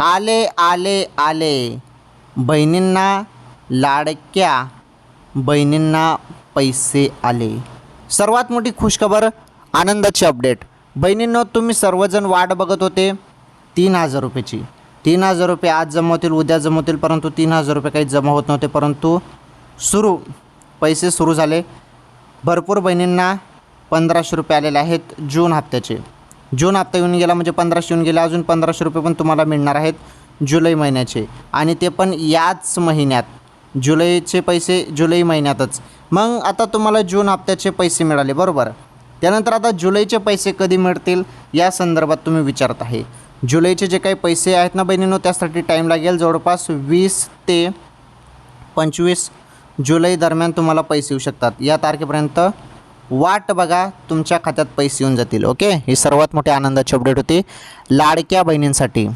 आले आले आले बहिणींना, लाडक्या बहिणींना पैसे आले. सर्वात मोठी खुशखबर, आनंदाची अपडेट. बहिणींनो, तुम्ही सर्वजण वाट बघत होते 3,000 रुपयाची. 3,000 रुपये आज जमा होतील, उद्या जमा होतील, परंतु 3,000 रुपये काही जमा होत नव्हते. परंतु पैसे सुरू झाले. भरपूर बहिणींना 1,500 रुपये आलेले आहेत जून हप्त्याचे. जून हप्ता येऊन गेला म्हणजे 1,500 येऊन गेले. अजून 1,500 रुपये पण तुम्हाला मिळणार आहेत जुलै महिन्याचे, आणि ते पण याच महिन्यात. जुलैचे पैसे जुलै महिन्यातच. मग आता तुम्हाला जून हप्त्याचे पैसे मिळाले, बरोबर. त्यानंतर आता जुलैचे पैसे कधी मिळतील या संदर्भात तुम्ही विचारत आहे. जुलैचे जे काही पैसे आहेत ना बहिणींनो, त्यासाठी टाईम लागेल. जवळपास 20 ते 25 जुलै दरम्यान तुम्हाला पैसे येऊ शकतात. या तारखेपर्यंत वाट बघा, तुमच्या खात्यात पैसे येऊन जातील. ओके, ही सर्वात मोठी आनंदाची अपडेट होती लाडक्या बहिणींसाठी.